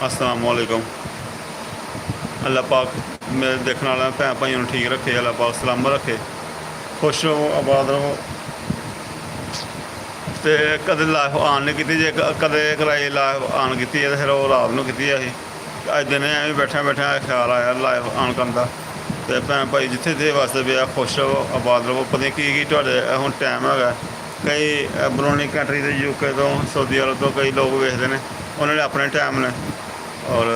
अस्सलाम वालेकुम। अल्लाह पाक मेरे देखने वाले भैन भाइयों ठीक रखे, अल्लाह पाक सलामत रखे, खुश रहो, आबाद रहो। तो कदे लाइफ ऑन नहीं की, जे कदे कराई लाइफ ऑन की तो फिर वो रात को की अभी अज दिन एवं बैठा बैठा ख्याल आया लाइफ ऑन करने का। तो भैन भाई जिथे जिथे वास्ते भी खुश रहो, आबाद रहो। पता नहीं की हूँ टाइम है, कई बरूनी कंट्री तो यूके तो सऊदी अरब तो कई लोग वेखते हैं, उन्होंने अपने टाइम ने। और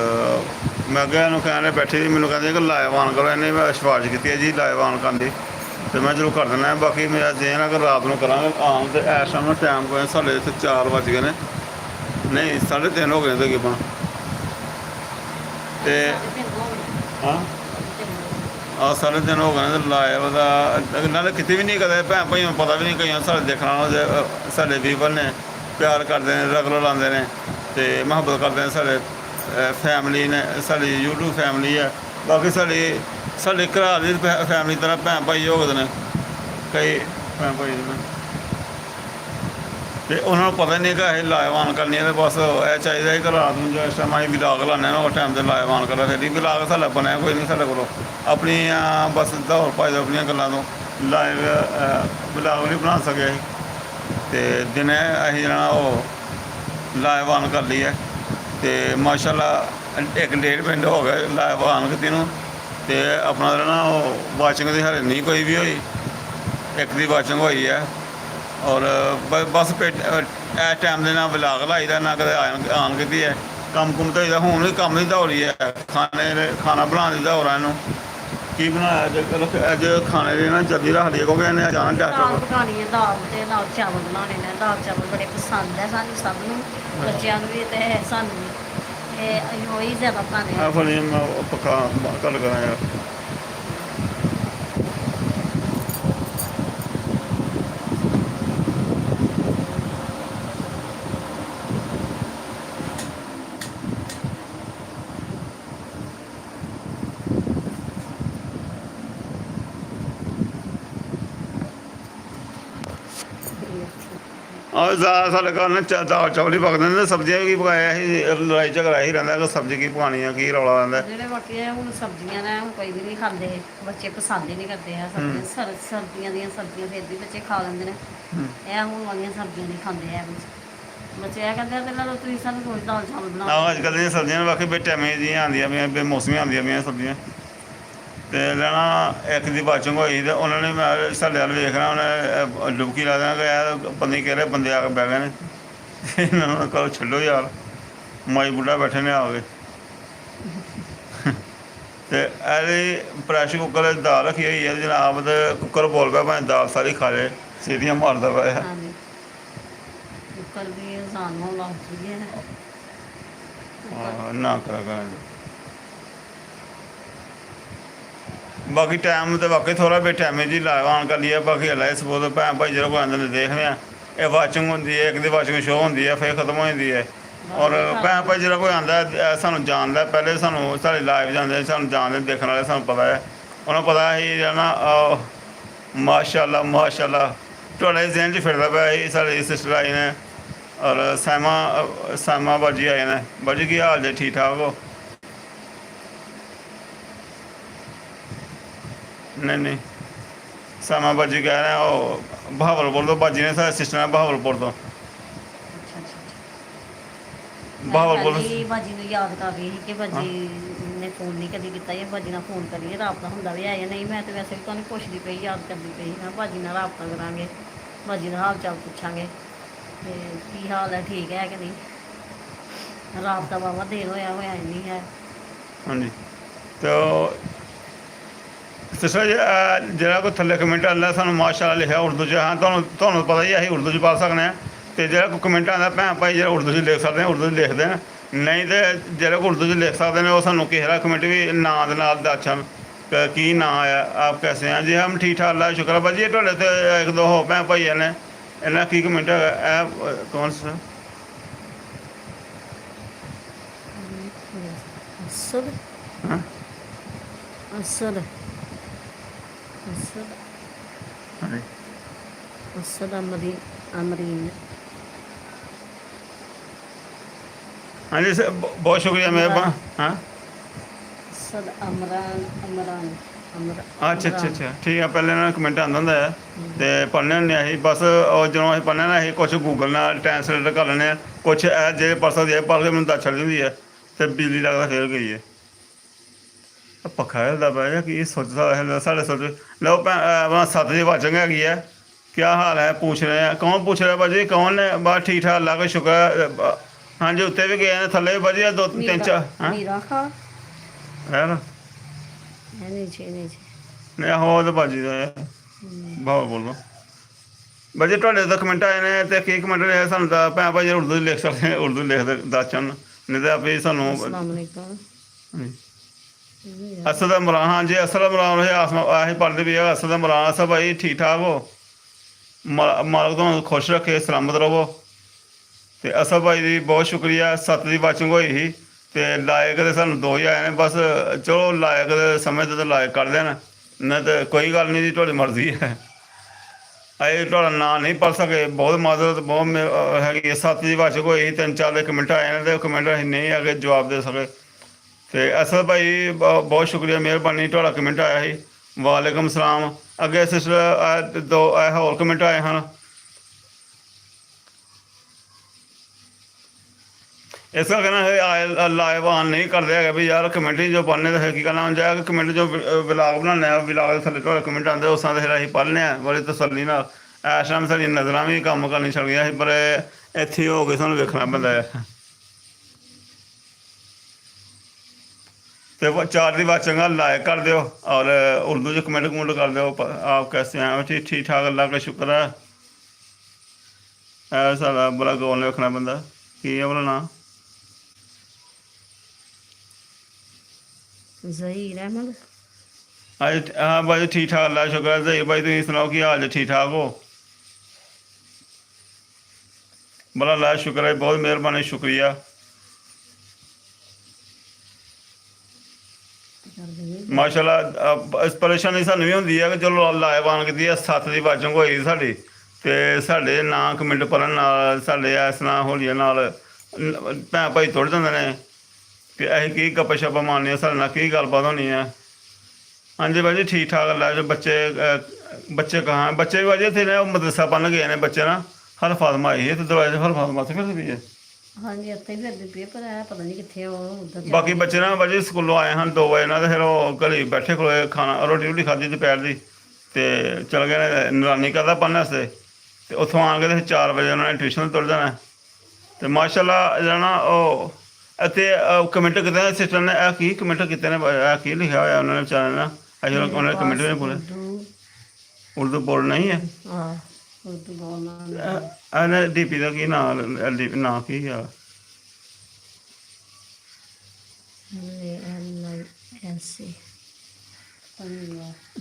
मैं अगर इन्हों कहने बैठी मैंने कहते कि लाइव ऑन करो, इन्हें मैं सिफारिश की है जी लाइव ऑन करने, तो मैं चलो कर देना। बाकी मेरा जेन अगर रात को करा आम तो इस टाइम टाइम को साढ़े इतने 4 बज गए हैं, नहीं 3:30 हो गए तकरीबन। तो हाँ 3:30 हो गए तो लाइव का नाले कितनी भी नहीं करते भैन भाई पता भी नहीं, कई साढ़े देखना साढ़े व्यूवर ने प्यार करते हैं, रेगुलर आते हैं तो मुहब्बत करते हैं, साढ़े फैमिली ने, साड़ी यूट्यूब फैमिली है। बाकी साढ़े घरा दी फैमिली तरह भैन भाई हो गए हैं कई भैन भाई ने, तो उन्होंने पता नहीं कि अं लाइव ऑन करनी है। तो बस यह चाहिए कि रात में जो इस टाइम अं विलाग लाने उस टाइम से लाइव ऑन करा, फिर विलाग साढ़ा बनया कोई नहीं साढ़े को अपनी बस दौड़ भज अपन गलों तो लाइव विलाग नहीं बना सके। तो दिने अं जना लाइव ऑन कर ली है, तो माशाल्लाह 1.5 मिनट हो गए लाइव ऑन की तो अपना ना वाचिंग की हरे नहीं कोई भी हुई, एक दी वाचिंग हुई है। और बस इस टाइम के ना विलाग लाई दा ना कदे ऑन की है, कम कुम तो होता हूँ भी कम की दौड़ ही है, खाना बनाने की दौड़ है। इनू की बनाया अज खाने की ना जल्दी रख ली क्योंकि इन्हें जाना दाल डॉक्टर पकानी है, दाल ते नाल चावल बनाने ने। दाल चावल बड़े पसंद है सानू सब नू, बच्चों भी ते सानू भी, वही ज्यादा बनाने हैं। फिर पक्का गल करा यार। और ज़्यादा साढ़े घर ने दाल चावल ही पकते हैं, सब्जियां की पकाया ही लड़ाई झगड़ा ही रहता कि सब्जी की पकानी है, की रौला रहता। ਜਿਹੜੇ ਬਾਕੀ ਹੈ ਹੁਣ ਸਬਜ਼ੀਆਂ ਨੇ ਹੁਣ ਕੋਈ ਵੀ ਨਹੀਂ ਖਾਂਦੇ, ਬੱਚੇ ਪਸੰਦ ਹੀ ਨਹੀਂ ਕਰਦੇ ਆ ਸਬਜ਼ੀਆਂ। ਸਰਦੀਆਂ ਦੀਆਂ ਸਬਜ਼ੀਆਂ ਫਿਰ ਵੀ ਬੱਚੇ ਖਾ ਲੈਂਦੇ ਨੇ, ਇਹ ਹੁਣ ਵਾਲੀਆਂ ਸਬਜ਼ੀਆਂ ਨਹੀਂ ਖਾਂਦੇ ਆ ਬੱਚੇ। ਇਹ ਕਹਿੰਦੇ ਆ ਤੇ ਲਾ ਲਓ ਤੁਸੀਂ ਸਾਨੂੰ ਰੋਜ਼ ਦਾਲ ਚਾਵਲ ਬਣਾ ਆਹ ਅੱਜ ਕੱਲ੍ਹ ਦੀਆਂ ਸਬਜ਼ੀਆਂ ਬਾਕੀ ਬੇਟੈਮੀ ਜਿਹੀਆਂ ਆਉਂਦੀਆਂ ਪਈਆਂ, ਬੇਮੌਸਮੀ ਆਉਂਦੀਆਂ ਪਈਆਂ ਸਬਜ਼ੀਆਂ। तो लेना एक दी वाचिंग हुई तो उन्होंने मैं साढ़े वाल वेखना उन्हें डुबकी ला देना कि यार पता नहीं कहरे बंदे आके बह गए ने, इन्होंने कहो छड्डो यार माई बुढ़ा बैठे ने आ गए। तो ऐसे प्रैशर कुकर दाल रखी हुई है जनाब, तो कुकर बोल पाया भाई दाल सारी खा ले, सीटियां मारदा पाया। कुकर भी आसान होना चाहिए ना करा बाकी टाइम तो वाकई थोड़ा बे टाइम जी लाइव ऑन कर लिया। बाकी अल्लाह सपोज भैन भाई जो आते हैं देखने ये वाचिंग होंगी है, एक दी वाचिंग शो होंगी है, फिर खत्म हो जाती है। और भैन भाई जो कोई आता है सानू जानता है, पहले सानू साढ़े लाइव जाते सानू जानते देखने वाले सानू पता है, उन्होंने पता ही ना माशाल्लाह माशाल्लाह थोड़े जहन च फिरदा पाया ही साढ़े सिस्टर आए ने और सामा बाजी आए ने। बाजी की हाल जे ठीक ठाक हो? नहीं नहीं सामा बाजी कह रहे हैं वो बहावलपुर तो, बाजी ने सारे सिस्टर है बहावलपुर तो। बहावलपुर बाजी ने याद कर रही कि बाजी ने फोन नहीं कभी किया, या बाजी ने फोन करिए राबता होंगे भी है या नहीं। मैं तो वैसे भी तुम पुछती पई, याद करती पई, मैं बाजी ने राबता करा, बाजी का हाल चाल पूछा की हाल है, ठीक है कि नहीं। राबता वावा देर होया नहीं है। हाँ जी तो सिस्टर जो कोई थले कमेंट आंदा सानू माशाल्लाह लिखा उर्दू च, हाँ तुहानू पता ही असीं उर्दू च पढ़ सकते हैं। तो जो कोई कमेंट आंदा भैन भाई जो उर्दू च लिख सकते हैं उर्दू च लिखते हैं, नहीं तो जो उर्दू च लिख सकते हैं वो सानू किसी का कमेंट भी नां दे नाल दस्सन की नां है, आप कैसे हैं जी, हम ठीक ठाक अल्लाह शुक्र है। भाजी ये तुहाडे ते एक दो हो भैन भाई ने इन्हें की कमेंट है कौन सा असद असद अमरीन ਹਾਂਜੀ ਬਹੁਤ ਸ਼ੁਕਰੀਆ ਮਿਹਰਬਾਨ। ਹਾਂ ਸਦ ਅਮਰਾਨ ਅਮਰਾਨ ਅੱਛਾ ਅੱਛਾ ਅਮਰਾਨ। ਅੱਛਾ ਠੀਕ ਆ। ਪਹਿਲੇ ਇਹਨਾਂ ਦਾ ਕਮੈਂਟ ਆਉਂਦਾ ਹੁੰਦਾ ਹੈ ਅਤੇ ਪੜ੍ਹਨੇ ਹੁੰਦੇ ਅਸੀਂ ਬਸ ਉਹ ਜਦੋਂ ਅਸੀਂ ਪੜ੍ਹਨੇ ਨਾ ਅਸੀਂ ਕੁਛ ਗੂਗਲ ਨਾਲ ਟ੍ਰਾਂਸਲੇਟ ਕਰ ਲੈਂਦੇ ਹਾਂ। ਕੁਛ ਇਹ ਜਿਹੜੇ ਪੜ੍ਹ ਸਕਦੇ ਇਹ ਪੜ੍ਹ ਕੇ ਮੈਨੂੰ ਦੱਸ ਛੱਡ ਦਿੰਦੀ ਹੈ ਅਤੇ ਬਿਜਲੀ ਲੱਗਦਾ ਫਿਰ ਗਈ ਹੈ। ਪੱਖਾ ਹਿਲਦਾ ਪਿਆ ਜਾਂ ਕੀ ਸੋਚਦਾ ਸਾਡੇ ਸੋਚ ਲਓ ਆਪਣਾ ਸੱਤ ਦੀ ਵਾਚੰਗ ਹੈਗੀ ਹੈ। क्या हाल है पूछ रहे हैं कौन पूछ रहे हैं भाजी कौन है बस ठीक ठाक अल्लाह का शुक्र है। हाँ जी उत्ते भी गए हैं थल्ले भी भाजी दो तीन मीरा चार हैं मीरा खा है ना है नीचे नीचे। नहीं हो तो भाजी का भाव बोलो भाजी ਤੁਹਾਡੇ ਤਾਂ ਕਮੈਂਟ ਆਏ ਨੇ ਤੇ ਕੀ ਕਮੈਂਟ ਨੇ ਸਾਨੂੰ ਤਾਂ ਭੈਣ ਭਾਜੀ ਉਰਦੂ ਲਿਖ ਸਕਦੇ ਉਰਦੂ ਲਿਖ ਦੱਸ ਚਣ ਨਹੀਂ ਤਾਂ ਆਪੇ ਸਾਨੂੰ अस्सलाम वालेकुम। ਅਸਦ ਇਮਰਾਨ ਹਾਂ ਜੀ ਅਸਦ ਇਮਰਾਨ ਆਹੀ ਪੜ੍ਹਦੇ ਵੀ ਅਸਦ ਇਮਰਾਨ ਸਭ ਭਾਈ ਠੀਕ ਠਾਕ ਹੋ ਮਾਲਕ ਤੁਹਾਨੂੰ ਖੁਸ਼ ਰੱਖੇ ਸਲਾਮਤ ਰਹੋ। ਅਤੇ ਅਸਲ ਭਾਈ ਦੀ ਬਹੁਤ ਸ਼ੁਕਰੀਆ 7 ਦੀ ਵਾਚਿੰਗ ਹੋਈ ਸੀ ਅਤੇ ਲਾਇਕ ਤਾਂ ਸਾਨੂੰ 2 ਹੀ ਆਏ ਨੇ ਬਸ ਚਲੋ ਲਾਇਕ ਦੇ ਸਮੇਂ 'ਤੇ ਤਾਂ ਲਾਇਕ ਕਰ ਦੇਣ ਨਹੀਂ ਤਾਂ ਕੋਈ ਗੱਲ ਨਹੀਂ ਜੀ ਤੁਹਾਡੀ ਮਰਜ਼ੀ ਹੈ। ਅਸੀਂ ਤੁਹਾਡਾ ਨਾਂ ਨਹੀਂ ਪੜ੍ਹ ਸਕੇ ਬਹੁਤ ਮਦਦ ਬਹੁਤ ਹੈਗੀ ਹੈ। 7 ਦੀ ਵਾਚਿੰਗ ਹੋਈ ਸੀ 3-4 ਦੇ ਕਮੈਂਟ ਆਏ ਨੇ ਅਤੇ ਕਮੈਂਟ ਅਸੀਂ ਨਹੀਂ ਆ ਕੇ ਜਵਾਬ ਦੇ ਸਕੇ ਅਤੇ ਅਸਲ ਭਾਈ ਬਹੁਤ ਸ਼ੁਕਰੀਆ ਮਿਹਰਬਾਨੀ ਤੁਹਾਡਾ ਕਮੈਂਟ ਆਇਆ ਸੀ। ਵਾਲੇਕੁਮ ਸਲਾਮ। ਅੱਗੇ ਸਿਸਟਰ 2 ਹੋਰ ਕਮੈਂਟ ਆਏ ਹਨ। ਇਸ ਕਰਕੇ ਨਾ ਇਹ ਲਾਈਵ ਆਨ ਨਹੀਂ ਕਰਦੇ ਹੈਗੇ ਵੀ ਯਾਰ ਕਮੈਂਟ ਹੀ ਜੋ ਪੜ੍ਹਨੇ ਤਾਂ ਕੀ ਕਰਨਾ ਹੁੰਦਾ ਹੈ ਕਿ ਕਮੈਂਟ ਜੋ ਵਿਲਾਗ ਬਣਾਉਂਦੇ ਆ ਵਿਲਾਗ ਦੇ ਥੱਲੇ ਤੁਹਾਡੇ ਕਮੈਂਟ ਆਉਂਦੇ ਉਸ ਤਰ੍ਹਾਂ ਦੇ ਫਿਰ ਅਸੀਂ ਪੜ੍ਹਨੇ ਆ ਬੜੀ ਤਸੱਲੀ ਨਾਲ। ਇਸ ਟਾਈਮ ਸਾਡੀਆਂ ਨਜ਼ਰਾਂ ਵੀ ਕੰਮ ਕਰਨੀ ਛੱਡ ਗਈਆਂ ਸੀ ਪਰ ਇੱਥੇ ਹੋ ਕੇ ਸਾਨੂੰ ਵੇਖਣਾ ਪੈਂਦਾ ਹੈ। तो 4 ਦੀ वाचंग लाइक कर दो और उर्दू च कमेंट कमेंट कर दो आप कैसे हैं ठीक ठीक ठाक अल्लाह का शुक्र है। सारा बड़ा गोल ने रखना बंदा की है बोला ना ज़हीर अहमद। अज हाँ भाई ठीक ठाक अल्लाह का शुक्र है। जहीर भाई तुम सुनाओ की हाल ठीक ठाक हो बड़ा अल्लाह का शुक्र है बहुत मेहरबानी शुक्रिया। ਮਾਸ਼ਾਅੱਲਾ ਪਰੇਸ਼ਾਨੀ ਸਾਨੂੰ ਵੀ ਹੁੰਦੀ ਹੈ ਕਿ ਚਲੋ ਲਾਈਵ ਆਨ ਕੀਤੀ ਹੈ 7 ਦੀ ਵਾਚਿੰਗ ਹੋਈ ਸਾਡੀ ਅਤੇ ਸਾਡੇ ਨਾਂ ਕਮੈਂਟ ਪੜ੍ਹਨ ਨਾਲ ਸਾਡੇ ਇਸ ਨਾਲ ਹੋਲੀਆਂ ਨਾਲ ਭੈਣ ਭਾਈ ਤੁਰ ਜਾਂਦੇ ਨੇ ਕਿ ਅਸੀਂ ਕੀ ਗੱਪਾਂ ਛੱਪਾਂ ਮਾਰਨੀਆਂ ਸਾਡੇ ਨਾਲ ਕੀ ਗੱਲਬਾਤ ਹੋਣੀ ਹੈ। ਹਾਂਜੀ ਭਾਜੀ ਠੀਕ ਠਾਕ ਅੱਲਾ ਬੱਚੇ ਕਹਾਂ ਬੱਚੇ ਵੀ ਭਾਜੀ ਇੱਥੇ ਨੇ ਉਹ ਮਦਰਸਾ ਪੜ੍ਹਨ ਗਏ ਨੇ ਬੱਚੇ ਨਾ ਹਰ ਫਾਤਮਾ ਆਈ ਹੈ ਅਤੇ ਦਰਵਾਜ਼ੇ ਹਰ ਫਾਤਮਾ ਤੇ ਫਿਰਦੀ ਪਈ ਹੈ। ਹਾਂਜੀ ਇੱਥੇ ਫਿਰਦੇ ਪਏ ਪਰ ਇਹ ਪਤਾ ਨਹੀਂ ਕਿੱਥੇ ਉਹ ਉੱਧਰ ਬਾਕੀ ਬੱਚੇ ਨਾ ਭਾਜੀ ਸਕੂਲੋਂ ਆਏ ਹਨ 2 ਵਜੇ ਨਾਲ ਅਤੇ ਫਿਰ ਉਹ ਘਰੇ ਬੈਠੇ ਖਲੋਏ ਖਾਣਾ ਰੋਟੀ ਖਾਧੀ ਦੁਪਹਿਰ ਦੀ ਅਤੇ ਚਲ ਗਏ ਨੇ ਨਿਗਰਾਨੀ ਕਰਦਾ ਪੜ੍ਹਨ ਵਾਸਤੇ ਅਤੇ ਉੱਥੋਂ ਆਣ ਕੇ ਅਤੇ 4 ਵਜੇ ਉਹਨਾਂ ਨੇ ਟਿਊਸ਼ਨ ਤੁਰ ਜਾਣਾ ਅਤੇ ਮਾਸ਼ਾਅੱਲਾ ਜਿਹੜਾ ਨਾ ਉਹ ਅਤੇ ਕਮੈਂਟ ਕੀਤੇ ਨੇ ਸਿਸਟਰ ਨੇ ਇਹ ਕੀ ਕਮੈਂਟ ਕੀਤੇ ਨੇ ਇਹ ਕੀ ਲਿਖਿਆ ਹੋਇਆ ਉਹਨਾਂ ਨੇ ਵਿਚਾਰਿਆਂ ਨੇ ਅਸੀਂ ਉਹਨਾਂ ਨੇ ਕਮੈਂਟ ਵੀ ਨਹੀਂ ਬੋਲੇ ਉਰਦੂ ਬੋਲਣਾ ਹੀ ਹੈ। ਹਾਂ ਉਰਦੂ ਬੋਲਣਾ ਇਹਨੇ ਡੀਪੀ ਦਾ ਕੀ ਨਾਂ ਕੀ ਆ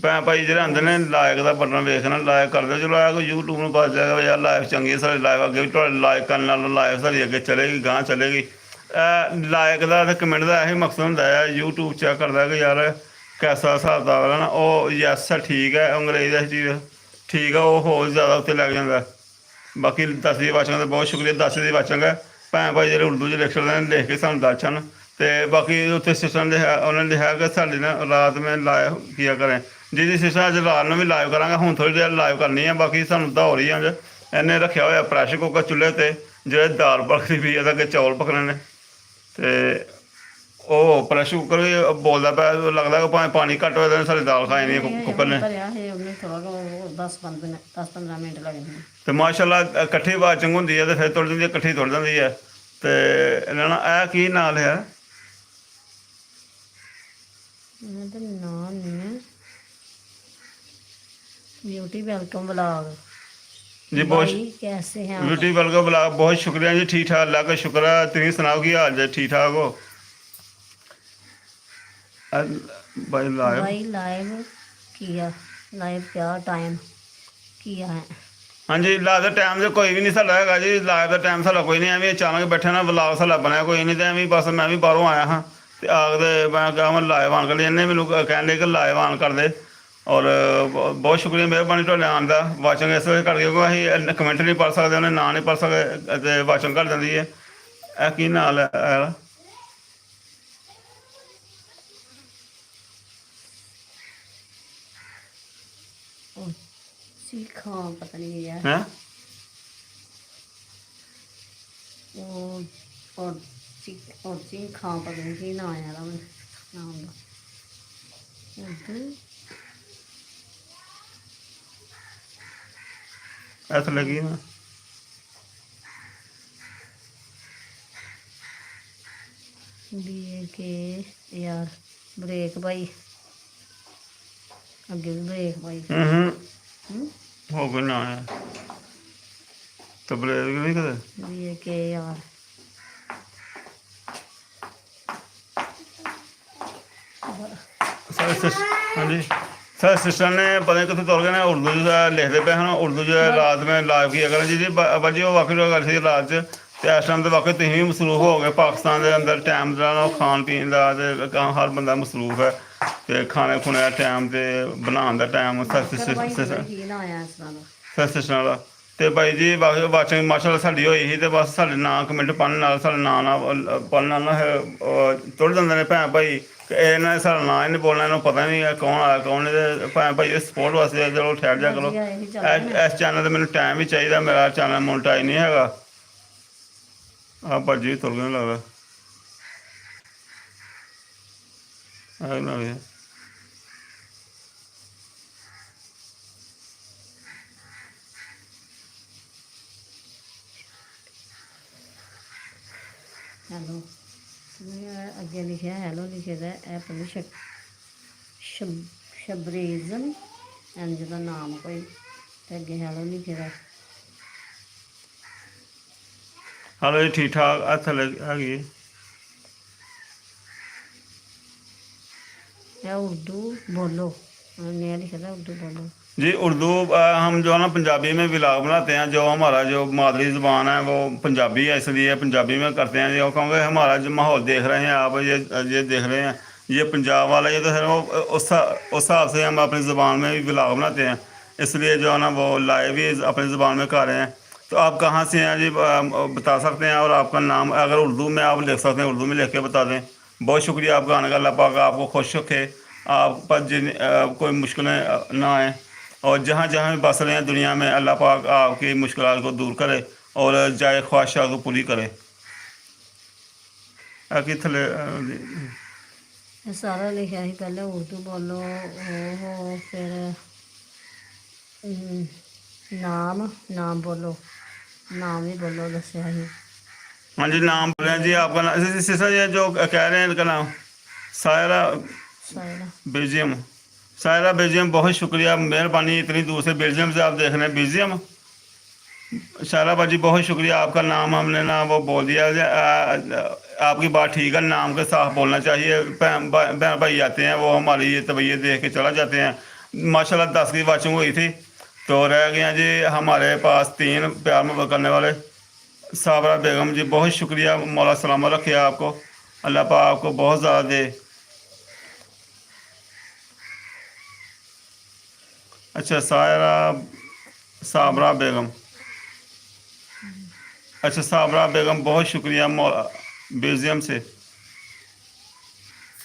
ਭੈਣ ਭਾਈ ਜਿਹੜੇ ਆਉਂਦੇ ਨੇ ਲਾਇਕ ਦਾ ਬਟਨ ਵੇਖਣਾ ਲਾਇਕ ਕਰਦੇ ਚਲੋ ਆ ਕੋਈ YouTube ਨੂੰ ਪਤਾ ਜਾਏਗਾ ਯਾਰ ਲਾਈਵ ਚੰਗੀ ਸਾਡੀ ਲਾਈਵ ਅੱਗੇ ਵੀ ਤੁਹਾਡੇ ਲਾਇਕ ਕਰਨ ਨਾਲ ਲਾਈਵ ਸਾਡੀ ਅੱਗੇ ਚਲੇਗੀ ਗਾਂਹ ਚਲੇਗੀ। ਲਾਇਕ ਦਾ ਅਤੇ ਕਮੈਂਟ ਦਾ ਇਹੀ ਮਕਸਦ ਹੁੰਦਾ ਹੈ YouTube ਚੈੱਕ ਕਰਦਾ ਕਿ ਯਾਰ ਕੈਸਾ ਹਿਸਾਬ ਦਾ ਨਾ ਉਹ ਯੈਸ ਠੀਕ ਹੈ ਅੰਗਰੇਜ਼ੀ ਦਾ ਚੀਜ਼ ਠੀਕ ਆ ਉਹ ਹੋਰ ਜ਼ਿਆਦਾ ਉੱਤੇ ਲੱਗ ਜਾਂਦਾ। ਬਾਕੀ 10 ਦੀ ਵਾਚੰਗ ਦਾ ਬਹੁਤ ਸ਼ੁਕਰੀਆ 10 ਦੀ ਵਾਚੰਗ ਹੈ ਭੈਣ ਭਾਈ ਜਿਹੜੇ ਉਰਦੂ 'ਚ ਲਿਖ ਸਕਦੇ ਨੇ ਲਿਖ ਕੇ ਸਾਨੂੰ ਦੱਸਣ ਅਤੇ ਬਾਕੀ ਉੱਥੇ ਸਿਸਟਮ ਦੇ ਉਹਨਾਂ ਨੇ ਲਿਖਿਆ ਕਿ ਸਾਡੀ ਨਾ ਰਾਤ ਮੈਂ ਲਾਈਵ ਕੀਆ ਕरें ਜਿਹਦੀ ਸਿਸਟਮ ਅੱਜ ਰਾਤ ਨੂੰ ਵੀ ਲਾਈਵ ਕਰਾਂਗਾ ਹੁਣ ਥੋੜ੍ਹੀ ਦੇਰ ਲਾਈਵ ਕਰਨੀ ਹੈ। ਬਾਕੀ ਸਾਨੂੰ ਤਾਂ ਹੋ ਰਹੀ ਆ ਇਹਨੇ ਰੱਖਿਆ ਹੋਇਆ ਪ੍ਰੈਸ਼ਰ ਕੁੱਕਰ ਚੁੱਲ੍ਹੇ 'ਤੇ ਜਿਹੜੇ ਦਾਲ ਪੱਕਦੀ ਵੀ ਇਹਦਾ ਅੱਗੇ ਚੌਲ ਪਕਣੇ ਨੇ ਅਤੇ ਉਹ ਪ੍ਰੈਸ਼ਰ ਕੁੱਕਰ ਵੀ ਬੋਲਦਾ ਪਿਆ ਲੱਗਦਾ ਕਿ ਭਾਵੇਂ ਪਾਣੀ ਘੱਟ ਹੋਏ ਤਾਂ ਸਾਡੀ ਦਾਲ ਖਾਈ ਨਹੀਂ ਕੁੱਕਰ ਨੇ दस 15 मिनट लगते हैं। ਅਤੇ ਮਾਸ਼ਾਅੱਲਾ ਇਕੱਠੀ ਵਾਚਿੰਗ ਹੁੰਦੀ ਹੈ ਅਤੇ ਫਿਰ ਤੁਰ ਜਾਂਦੀ ਹੈ ਇਕੱਠੀ ਤੁਰ ਜਾਂਦੀ ਹੈ ਅਤੇ ਇਹਨਾਂ ਨਾਲ ਇਹ ਕੀ ਨਾਂ ਲਿਆ नाम नहीं है ब्यूटी वेलकम ब्लॉग जी बहुत भाई कैसे हैं ब्यूटी वेलकम ब्लॉग बहुत शुक्रिया जी ठीक ठाक अल्लाह का शुक्र है। तुम सुनाओ की हाल जे ठीक ठाक हो भाई लाइव किया लाइव क्या टाइम किया है। हाँ जी लाइव का टाइम तो कोई भी नहीं साडा हैगा जी लाइव का टाइम साडा कोई नहीं एवं अचानक बैठे ना ब्लॉग साडा बनया कोई नहीं तो एवं बस मैं भी बाहरों आया हाँ तो आखते मैं कहा मैं लाइव ऑन कर लिया इन्हें मैनू कहन लगे कि लाइव ऑन कर दे और बहुत शुक्रिया मेहरबानी तुहाडे आउण दा वाचन इस वजह कर क्योंकि असीं कमेंट नहीं पढ़ सकते उन्हें ना नहीं पढ़ सकते वाचन घट जाती है ਇਹ ਕੀ ਨਾਲ ਹੈ ਇਹਦਾ? ਉਹ ਸੀਖਾਂ ਪਤਾ ਨਹੀਂ ਯਾਰ, ਹੈ ਉਹ ਔਰ ਸੀਖਾਂ ਪਤਾ ਨਹੀਂ ਕੀ ਨਾਂ ਹੈ ਉਹਦਾ, ਨਾਮ ਦਾ ਉਧਰ ਐਸ ਲੱਗੀ ਨਾ ਬੀ ਕੇ ਯਾਰ ਬ੍ਰੇਕ ਭਾਈ, ਅੱਗੇ ਵੀ ਬ੍ਰੇਕ ਭਾਈ। ਹੂੰ ਹੋ ਗਿਆ ਨਾ ਹੈ ਤਬਲੇ ਨਹੀਂ ਕਦੇ ਬੀ ਕੇ ਯਾਰ ਹਾਂਜੀ सर सिस्टर ने पता नहीं कितने तौर गए उर्दू जो लिखते पे हैं उर्दू जो रात में लाइव किया करें जी भाजी वो वाकई गल सी रात च ते इस टाइम तो वाकई तुम भी मसरूफ हो गए पाकिस्तान के अंदर टाइम जो खान पीन का हर बंदा मसरूफ है तो खाने खुने का टाइम तो बनाने का टाइम सर सिस्टर वाला तो भाई जी वाचिंग माशाल्लाह साडी होई ही ते बस साडे नाम कमेंट पढ़ने नाल साडे नाम पढ़ने नाल तुर जांदे ने भैन भाई ਇਹਨਾਂ ਨੇ ਸਾਡਾ ਨਾਂ ਹੀ ਨਹੀਂ ਬੋਲਣਾ, ਇਹਨੂੰ ਪਤਾ ਨਹੀਂ ਹੈ ਕੌਣ ਆਇਆ ਕੌਣ ਨਹੀਂ। ਤੇ ਭਾਵੇਂ ਭਾਈ ਸਪੋਰਟ ਵਾਸਤੇ ਚਲੋ ਠਹਿਰ ਜਾ ਕਰੋ, ਇਸ ਚੈਨਲ 'ਤੇ ਮੈਨੂੰ ਟਾਈਮ ਵੀ ਚਾਹੀਦਾ, ਮੇਰਾ ਚੈਨਲ ਮੋਨਟਾਈਜ਼ ਨਹੀਂ ਹੈਗਾ। ਆਹ ਭਾਜੀ ਤੁਰ ਗਏ ਲੱਗਦਾ ਆ ਨਾ ਗਿਆ ਹੈਲੋ ਅੱਗੇ ਲਿਖਿਆ ਹੈਲੋ ਲਿਖਿਆ ਦਾ ਇਹ ਪਤਾ ਸ਼ਬਰੇਜ਼ਨ ਇੰਜ ਦਾ ਨਾਮ ਕੋਈ, ਤੇ ਅੱਗੇ ਹੈਲੋ ਲਿਖਿਆ ਦਾ। ਹਾਲੋ ਜੀ ਠੀਕ ਠਾਕ ਆ ਥੱਲੇ ਹੈਗੀ या उर्दू बोलो, नया लिखा था उर्दू बोलो जी। उर्दू हम जो है ना पंजाबी में व्लॉग बनाते हैं, जो हमारा जो मादरी ज़ुबान है वो पंजाबी है, इसलिए पंजाबी में करते हैं। जो क्योंकि हमारा जो माहौल देख रहे हैं आप, ये देख रहे हैं ये पंजाब वाला, ये तो है वो उस हिसाब से हम अपनी ज़ुबान में भी व्लॉग बनाते हैं, इसलिए जो है ना वो लाइव भी अपनी ज़ुबान में कर रहे हैं। तो आप कहाँ से हैं जी बता सकते हैं, और आपका नाम अगर उर्दू में आप लिख सकते हैं उर्दू में लिख के बता दें। बहुत शुक्रिया आपका आने का, अल्लाह पाक आपको खुश रखे, आप पर जिन कोई मुश्किलें ना आए, और जहाँ जहाँ भी बस रहे हैं दुनिया में अल्लाह पाक आपकी मुश्किलात को दूर करे और जाए ख्वाहिशात को पूरी करे। कि थले ये सारा लिखा ही पहले उर्दू बोलो हो, फिर नाम बोलो, नाम ही बोलो दसिया ही। हाँ जी नाम बोल रहे हैं जी आपका नाम सिस्टर ये जो कह रहे हैं इनका नाम सायरा बेल्जियम। सायरा बेल्जियम, बहुत शुक्रिया, मेहरबानी, इतनी दूर से बेल्जियम से आप देख रहे हैं बेल्जियम। सायरा बाजी बहुत शुक्रिया, आपका नाम हमने ना वो बोल दिया। आपकी बात ठीक है, नाम के साथ बोलना चाहिए। बहन भाई आते हैं वो हमारी ये तबीयत देख के चला जाते हैं। माशाल्लाह 10 की वाचिंग हुई थी तो रह गए जी हमारे पास 3 प्यार मोहब्बत करने वाले। साबरा बेगम जी बहुत शुक्रिया, मौला सलामत रखे आपको, अल्लाह पाक आपको बहुत ज़्यादा दे। अच्छा साबरा बेगम, अच्छा साबरा बेगम बहुत शुक्रिया बेल्जियम से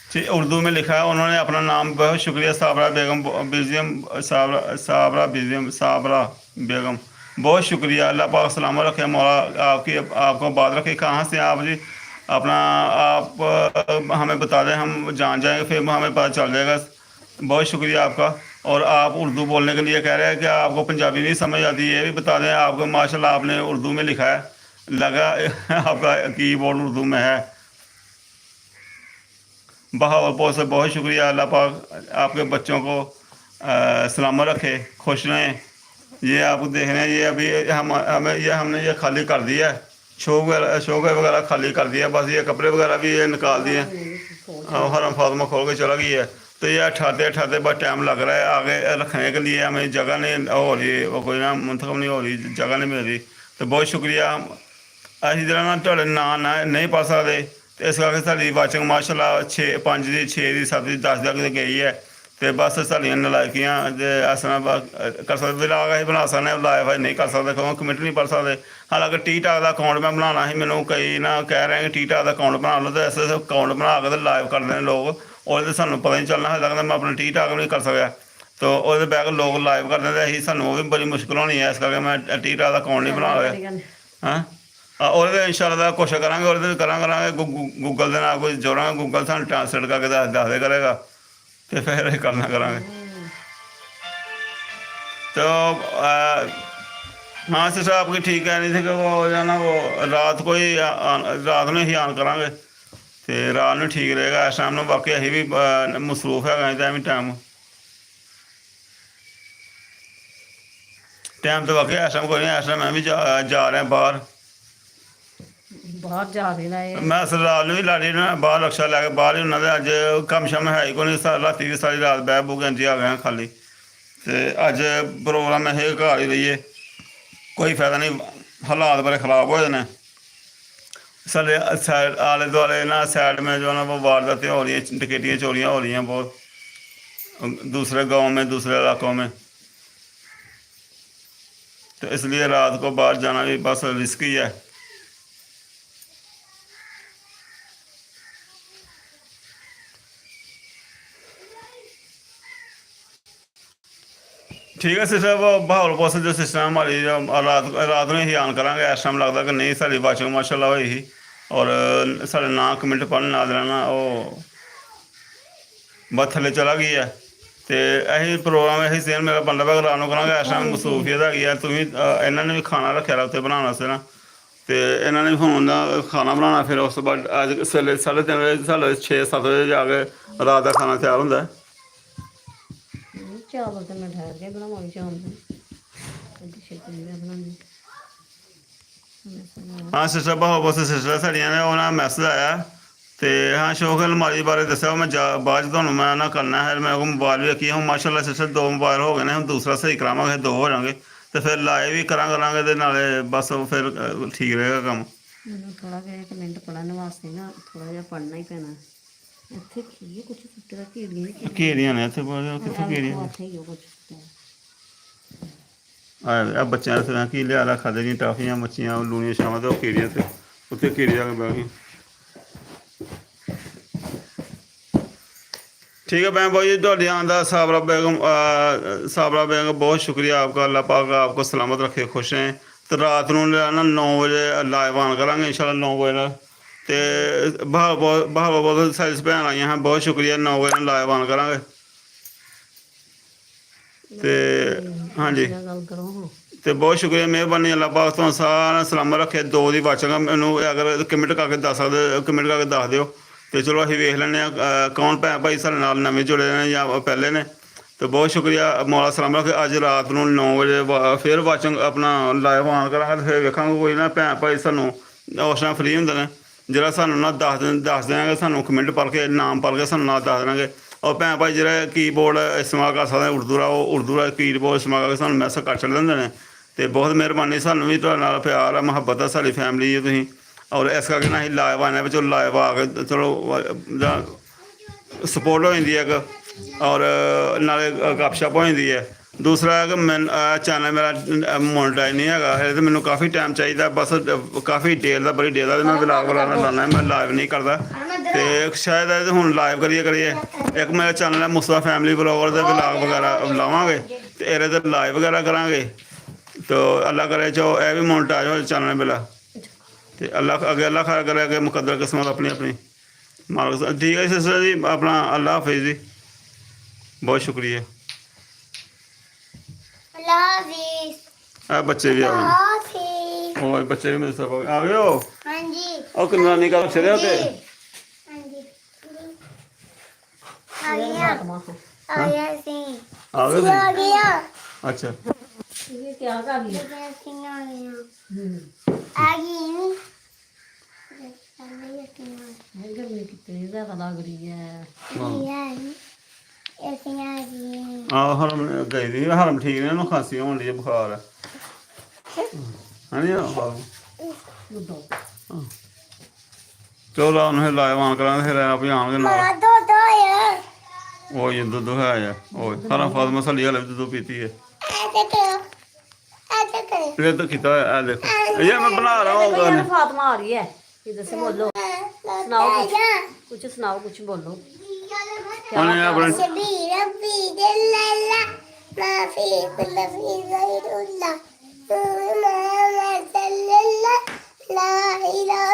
जी, उर्दू में लिखा है उन्होंने अपना नाम, बहुत शुक्रिया साबरा बेगम बेल्जियम, साबरा बेगम बहुत शुक्रिया, अल्लाह पाक सलामत रखे, मौला आपको बात रखे। कहाँ से आप जी अपना आप हमें बता दें, हम जान जाएंगे, फिर हमें पता चल जाएगा। बहुत शुक्रिया आपका। और आप उर्दू बोलने के लिए कह रहे हैं कि आपको पंजाबी नहीं समझ आती, ये भी बता दें आपको माशाल्लाह आपने उर्दू में लिखा है, लगा आपका कीबोर्ड उर्दू में है। बहावलपुर से बहुत शुक्रिया, अल्लाह पाक आपके बच्चों को सलामत रखे, खुश रहें। ये आप देख रहे हैं ये अभी हमने ये खाली कर दिया है, शो वगैरह खाली कर दिया, बस ये कपड़े वगैरह भी ये निकाल दिए। हरम फातिमा खोल के चला गई है, तो ये अठाते बहुत टाइम लग रहा है। आगे रखने के लिए हमें जगह नहीं हो रही, वो कोई ना मुंतखब नहीं हो रही, जगह नहीं मिल रही। तो बहुत शुक्रिया, असी तरह ना थोड़े नाम नहीं पा सकते, तो इस करके साड़ी वाचिंग माशाल्लाह 5 दी 6 दी 7 दी 10 तक गई है। ਤੇ ਬਸ ਸਾਡੀਆਂ ਨਲਾਇਕੀਆਂ ਜੇ ਇਸ ਤਰ੍ਹਾਂ ਕਰ ਸਕਦੇ ਵਲੋਗ ਅਸੀਂ ਬਣਾ ਸਕਦੇ ਹਾਂ, ਲਾਈਵ ਅਸੀਂ ਨਹੀਂ ਕਰ ਸਕਦੇ ਕਿਉਂਕਿ ਕਮੈਂਟ ਨਹੀਂ ਪੜ੍ਹ ਸਕਦੇ। ਹਾਲਾਂਕਿ ਟੀਕਟਾਕ ਦਾ ਅਕਾਊਂਟ ਮੈਂ ਬਣਾਉਣਾ ਸੀ, ਮੈਨੂੰ ਕਈ ਨਾ ਕਹਿ ਰਹੇ ਕਿ ਟੀਕਟਾਕ ਦਾ ਅਕਾਊਂਟ ਬਣਾ ਲਓ, ਤੇ ਐਸੇ ਅਕਾਊਂਟ ਬਣਾ ਕੇ ਤੇ ਲਾਈਵ ਕਰਦੇ ਨੇ ਲੋਕ, ਉਹਦੇ 'ਤੇ ਸਾਨੂੰ ਪਤਾ ਨਹੀਂ ਚੱਲਣਾ, ਹਜੇ ਤੱਕ ਮੈਂ ਆਪਣਾ ਟੀਕਟਾਕ ਵੀ ਨਹੀਂ ਕਰ ਸਕਿਆ। ਤਾਂ ਉਹਦੇ ਬਹਿ ਕੇ ਲੋਕ ਲਾਈਵ ਕਰਦੇ ਤੇ ਅਸੀਂ ਸਾਨੂੰ ਉਹ ਵੀ ਬੜੀ ਮੁਸ਼ਕਿਲ ਹੋਣੀ ਹੈ, ਇਸ ਕਰਕੇ ਮੈਂ ਟੀਕਟਾਕ ਦਾ ਅਕਾਊਂਟ ਨਹੀਂ ਬਣਾ ਲਿਆ। ਹਾਂ ਉਹਦੇ 'ਤੇ ਇੰਸ਼ਾਅੱਲਾ ਦਾ ਕੋਸ਼ਿਸ਼ ਕਰਾਂਗੇ, ਉਹਦੇ 'ਤੇ ਕਰਾਂਗੇ ਗੂਗਲ ਦੇ ਨਾਲ ਕੋਈ ਜੋੜਾਂਗੇ, ਗੂਗਲ ਸਾਨੂੰ ਟ੍ਰਾਂਸਲੇਟ ਕਰਕੇ ਦੱਸ ਦੇ ਕਰੇਗਾ, तो फिर करना करेंगे। तो हाँ सिस्टर आपकी ठीक है, नहीं थी कि वो जाना वो रात को ही रात में ही ऑन करांगे, तो रात में ठीक रहेगा। इस टाइम में बाकी अभी भी मसरूफ है टाइम टाइम तो बाकी इस टाइम कोई नहीं, इस टाइम मैं भी जा रहा बाहर बाहर जा रहे हैं। मैं रात भी लाड़ी ना बाहर रक्षा लैके बाहर ही होना, तो अज कम शम है ही कोई नहीं, राती भी सारी रात बह बू के आ गए खाली, तो अज प्रोग्राम है घर ही रहिए, कोई फायदा नहीं, हालात बड़े ख़राब हो जाने सारे साइड आले दुआले ना, साइड में जो है ना वो वारदातें हो रही हैं, डकैतियाँ चोरियाँ हो रही हैं बहुत दूसरे गाँव में, दूसरे इलाकों में, तो इसलिए रात को बाहर जाना भी बस रिस्की है। ठीक है सिस्टर, वो बहावल पोस्ट जो सिस्टम हमारी जो रात में ही ऑन करांगे, इस टाइम लगता कि नहीं सारी वाचिंग माशाल्लाह हुई ही, और साढ़े ना कमेंट पढ़ने ना देना वो बस थले चला गई है, तो यही प्रोग्राम यही सेम मेरा बंदा भाग रात को करांगे। इस टाइम मसरूफियत है यार, तुम इन्होंने भी खाना रखे उत्ते बनाने वास्ते ना, तो इन्होंने भी फोन का खाना बनाना, फिर उस बाद अज सवेले 3:30 बजे साढ़े 6-7 बजे जाके रात का खाना तैयार होंगे। चावल तो मैं ठहर के बनावांगी, चावल हाँ सिस्टर बहुत बहुत सिस्टर साड़ियाँ ने उन्हें मैसेज आया, तो हाँ शौक अलमारी बारे दसा, मैं बाद तुहानूं मैं ना करना है, मेरे को मोबाइल भी रखी हूँ माशाल्लाह सिस्टर, 2 मोबाइल हो गए हैं, हम दूसरा सही करावांगे, 2 हो जाएंगे, तो फिर लाइव भी करांगे, तो नाले बस फिर ठीक रहेगा काम। मैंने थोड़ा जिहा कमेंट पढ़ने वास्ते ना थोड़ा जिहा पढ़ना ही पैना। ਇੱਥੇ ਕੀ ਕੁਝ ਸੁੱਟਦਾ ਘੇਰੀਆਂ ਨੇ ਇੱਥੇ ਕਿੱਥੇ ਘੇਰੀਆਂ ਇੱਥੇ ਹੀ ਕੁਝ ਆ ਬੱਚਿਆਂ ਦੇ ਕੀ ਲਿਆ ਲਾ ਖਾਦੇ ਦੀਆਂ ਟਾਫੀਆਂ ਮੱਛੀਆਂ ਲੂਣੀਆਂ ਛਾਵਾਂ ਤੇ ਉਹ ਘੇਰੀਆਂ ਤੇ ਉੱਥੇ ਘੇਰੀ ਜਾ ਕੇ ਬਹਿ ਗਈ। ठीक है बहन भाई, ਤੁਹਾਡੇ ਆਉਣ ਦਾ ਸਾਬਰਾ बेगम बहुत शुक्रिया आपका, अल्लाह पाक आपको सलामत रखे, खुश रहें। तो रात को ना 9 बजे लाइव ऑन करांगे इंशाल्लाह 9 बजे, तो बहुत सारी भैन आई हैं, बहुत शुक्रिया, 9 बजे लाइव ऑन करांगे। तो हाँ जी तो बहुत शुक्रिया मेहरबानी, अल्लाह पाक तुहानूं सारा सलामत रखे। 2 दी वाचिंग मैनूं अगर कमेंट करके दस सकदे कमेंट करके दस दिओ, तो चलो असीं वेख लैंदे आ कौन भैन भाई साढ़े नाल नवें जुड़े ने या पहले ने। तो बहुत शुक्रिया, मौला सलामत रखे। अज रात को 9 बजे फिर वाचिंग अपना लाइव ऑन करांगे, फिर वेखांगे कोई ना भैन भाई सानूं उस टाइम फ्री होंदे ने, जेह्ड़ा सानूं ना दस देंगे, सानूं कमेंट पढ़ के नाम पढ़ के सानूं ना दस देंगे। और भैन भाई जेह्ड़े कीबोर्ड इस्तेमाल कर सकदे उर्दू दा, ओह् उर्दू दा कीबोर्ड इस्तेमाल करके सानूं मैसेज कर छड्डदे होंदे ने। तो बहुत मेहरबानी, सानूं भी तुहाडे नाल प्यार है मुहब्बत है, साडी फैमिली है तुसीं, और इस करके ना असीं लाइव आने चलो लाइव आ के चलो सपोर्ट हो जाती है एक, और नाले गपशप हो जाती है। दूसरा है कि मैं चैनल मेरा मोनेटाइज नहीं है, तो मैंने काफ़ी टाइम चाहिए, बस काफ़ी देर का बड़ी देर का मैं ब्लॉग बनाना लाना, मैं लाइव नहीं करता। तो शायद हूँ लाइव करिए एक मेरा चैनल है मुस्तफा फैमिली ब्लॉगर, के ब्लॉग वगैरह लावांगे, तो एह्दे ते लाइव वगैरह करांगे। तो अल्लाह करे चो यह भी मोनेटाइज हो चैनल मेरा, तो अल्लाह अगे अल्लाह खैर करे, अगे मुकद्दर किस्मत अपनी अपनी मालक। ठीक है सिस्टर जी, अपना अल्लाह हाफिज़ जी, बहुत शुक्रिया। बच्चे भी आ गए, और बच्चे भी मेरे साथ आ गए हो। हाँ जी, और किन्नानी का चले होते आ गए। अच्छा ये क्या कर लिया गर्मी कितनी ज़्यादा लग रही है। हरम गई थी, हरम ठीक ने, खांसी होने दी बुखार है नी। चलो उन्हें लाइव ऑन करा, फिर आप आनगे नाल। ਉਹ ਇਹ ਦੁੱਧ ਹੈ ਆ ਉਹ ਸਾਰਾ ਫਾਤਮਾ ਸਲੀ ਵਾਲਾ ਵੀ ਦੁੱਧ ਪੀਤੀ ਹੈ ਇਹ ਤਾਂ ਕੀਤਾ ਹੋਇਆ, ਇਹ ਦੇਖੋ ਇਹ ਮੈਂ ਬਣਾ ਰਹਾ देखो हूँ यार फातिमा आ रही है इधर से बोलो सुनाओ कुछ सुनाओ कुछ बोलो ਉਹਨੇ ਆਪਣੇ شبيه ربي جل الله ما في كل في غير الله محمد صلى الله لا إله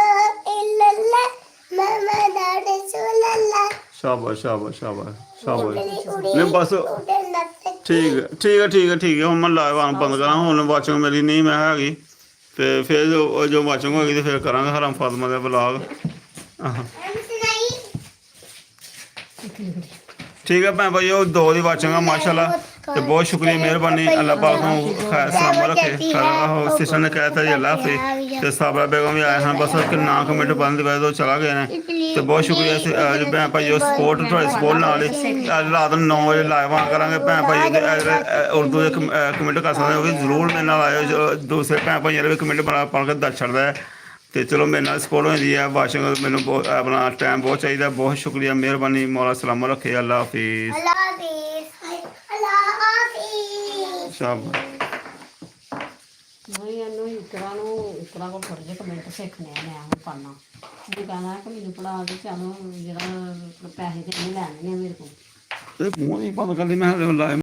إلا الله محمد رسول الله ਸ਼ਾਬਾਸ਼ ਸ਼ਾਬਾਸ਼ ਸ਼ਾਬਾਸ਼ ਸ਼ਾਬਾਸ਼ ਨਹੀਂ ਬਸ ਠੀਕ ਹੈ ਹੁਣ ਮੈਂ ਲਾਈਵ ਆਨ ਬੰਦ ਕਰਾਂ ਹੁਣ ਵਾਚਿੰਗ ਮੇਰੀ ਨਹੀਂ ਮੈਂ ਹੈਗੀ ਤੇ ਫਿਰ ਜੋ ਵਾਚਿੰਗ ਹੋਏਗੀ ਤੇ ਫਿਰ ਕਰਾਂਗੇ ਹਰਮ ਫਾਤਮਾ ਦਾ ਵਲੌਗ ਠੀਕ ਹੈ ਭੈਣ ਭਾਈ ਉਹ 2 ਦੀ ਵਾਚਿੰਗ ਆ ਮਾਸ਼ਾਅੱਲਾ ਤੇ ਬਹੁਤ ਸ਼ੁਕਰੀਆ ਮਿਹਰਬਾਨੀ ਅੱਲਾਹ ਪਾਕ ਨੂੰ ਖੈਰ ਸਲਾਮਤ ਰੱਖੇ ਉਹ ਸਿਸਟਰ ਨੇ ਕਹਿਤਾ ਜੀ ਅੱਲਾਹ ਹਾਫਿਜ਼ ਤੇ ਸਾਬਰਾ ਬੇਗਮ ਵੀ ਆਏ ਹਨ ਬਸ ਕਿੰਨਾ ਕਮੈਂਟ ਬੰਦ ਕਰ ਦੋ ਚਲਾ ਗਏ ਨੇ ਤੇ ਬਹੁਤ ਸ਼ੁਕਰੀਆ ਭੈਣ ਭਾਈ ਉਹ ਸਪੋਰਟ ਤੁਹਾਡੀ ਸਪੋਰਟ ਨਾਲ ਹੀ ਰਾਤ ਨੂੰ 9 ਵਜੇ ਲਾਈਵ ਆ ਕਰਾਂਗੇ ਭੈਣ ਭਾਈ ਉਰਦੂ ਦੇ ਕਮੈਂਟ ਕਰ ਸਕਦੇ ਹੋ ਵੀ ਜ਼ਰੂਰ ਮੇਰੇ ਨਾਲ ਆਇਓ ਦੂਸਰੇ ਭੈਣ ਭਾਈਆਂ ਦੇ ਵੀ ਕਮੈਂਟ ਪੜ੍ਹ ਕੇ ਦੱਸ ਛੱਡਦਾ ਹੈ ਤੇ ਚਲੋ ਮੇਰੇ ਨਾਲ ਸਪੋਰਟ ਹੁੰਦੀ ਹੈ ਵਾਸ਼ਿੰਗ ਮੈਨੂੰ ਬਹੁਤ ਆਪਣਾ ਟਾਈਮ ਬਹੁਤ ਚਾਹੀਦਾ ਬਹੁਤ ਸ਼ੁਕਰੀਆ ਮਿਹਰਬਾਨੀ ਮੌਲਾ ਸਲਾਮਤ ਰੱਖੇ ਅੱਲਾਹ ਹਾਫਿਜ਼ الله حافظ الله حافظ ਸ਼ਾਬਾਸ਼ ਨਹੀਂ ਇਹਨੂੰ ਇਕਰਾ ਕੋਲ ਥੋੜੇ ਜਿਹੇ ਕਮੈਂਟ ਸਿੱਖਣੇ ਆ ਮੈਂ ਹੁਣ ਕਰਨਾ ਵੀ ਕਹਿਣਾ ਕਿ ਮੈਨੂੰ ਪੜਾ ਦੇ ਚਲੋ ਜਿਹੜਾ ਪੈਸੇ ਤੇ ਨਹੀਂ ਲੈਣੇ ਨੇ ਮੇਰੇ ਕੋਲ ਇਹ ਮੂੰਹ ਨਹੀਂ ਬੰਦ ਕਰ ਲਈ ਮੈਂ ਲਾਈਵ